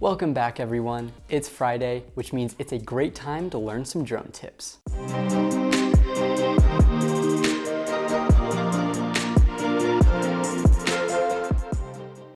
Welcome back everyone. It's Friday, which means it's a great time to learn some drone tips.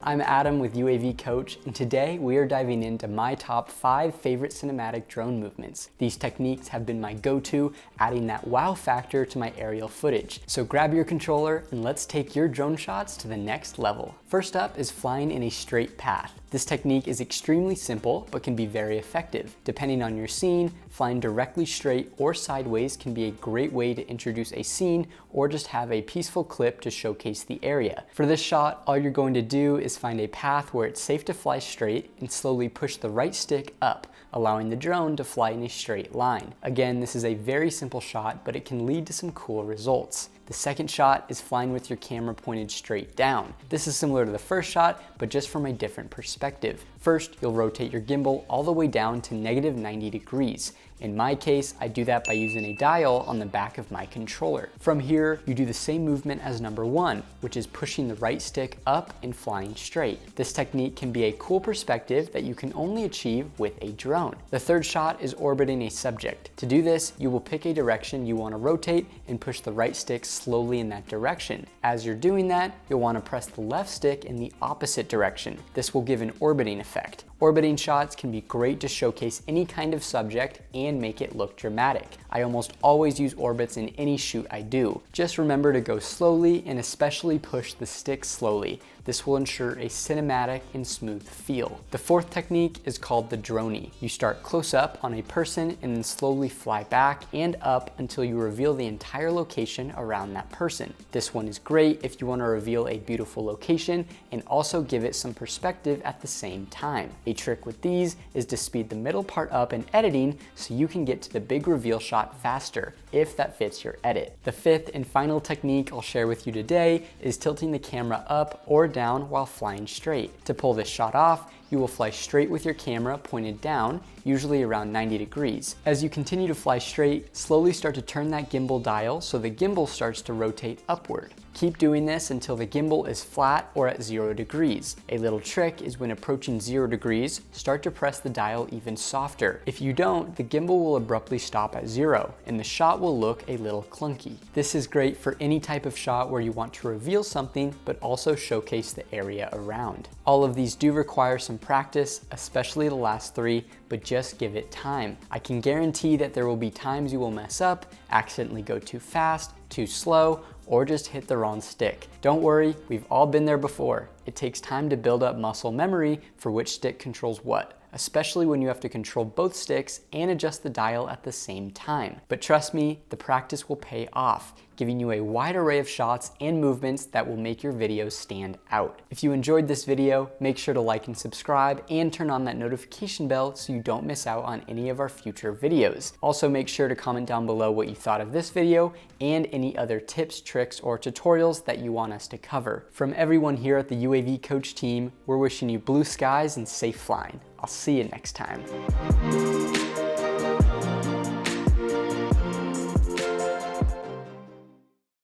I'm Adam with UAV Coach, and today we are diving into my top 5 favorite cinematic drone movements. These techniques have been my go-to, adding that wow factor to my aerial footage. So grab your controller and let's take your drone shots to the next level. First up is flying in a straight path. This technique is extremely simple, but can be very effective. Depending on your scene, flying directly straight or sideways can be a great way to introduce a scene or just have a peaceful clip to showcase the area. For this shot, all you're going to do is find a path where it's safe to fly straight and slowly push the right stick up, allowing the drone to fly in a straight line. Again, this is a very simple shot, but it can lead to some cool results. The second shot is flying with your camera pointed straight down. This is similar to the first shot, but just from a different perspective. First, you'll rotate your gimbal all the way down to -90 degrees. In my case, I do that by using a dial on the back of my controller. From here, you do the same movement as number 1, which is pushing the right stick up and flying straight. This technique can be a cool perspective that you can only achieve with a drone. The third shot is orbiting a subject. To do this, you will pick a direction you want to rotate and push the right stick slowly in that direction. As you're doing that, you'll want to press the left stick in the opposite direction. This will give an orbiting effect. Orbiting shots can be great to showcase any kind of subject and make it look dramatic. I almost always use orbits in any shoot I do. Just remember to go slowly and especially push the stick slowly. This will ensure a cinematic and smooth feel. The fourth technique is called the droney. You start close up on a person and then slowly fly back and up until you reveal the entire location around that person. This one is great if you want to reveal a beautiful location and also give it some perspective at the same time. A trick with these is to speed the middle part up in editing so you can get to the big reveal shot faster, if that fits your edit. The fifth and final technique I'll share with you today is tilting the camera up or down while flying straight. To pull this shot off, you will fly straight with your camera pointed down, usually around 90 degrees. As you continue to fly straight, slowly start to turn that gimbal dial so the gimbal starts to rotate upward. Keep doing this until the gimbal is flat or at 0 degrees. A little trick is when approaching 0 degrees, start to press the dial even softer. If you don't, the gimbal will abruptly stop at 0 and the shot will look a little clunky. This is great for any type of shot where you want to reveal something but also showcase the area around. All of these do require some practice, especially the last 3, but just give it time. I can guarantee that there will be times you will mess up, accidentally go too fast, too slow, or just hit the wrong stick. Don't worry, we've all been there before. It takes time to build up muscle memory for which stick controls what, especially when you have to control both sticks and adjust the dial at the same time. But trust me, the practice will pay off, giving you a wide array of shots and movements that will make your videos stand out. If you enjoyed this video, make sure to like and subscribe and turn on that notification bell so you don't miss out on any of our future videos. Also make sure to comment down below what you thought of this video and any other tips, tricks, or tutorials that you want us to cover. From everyone here at the UAV Coach team, we're wishing you blue skies and safe flying. I'll see you next time.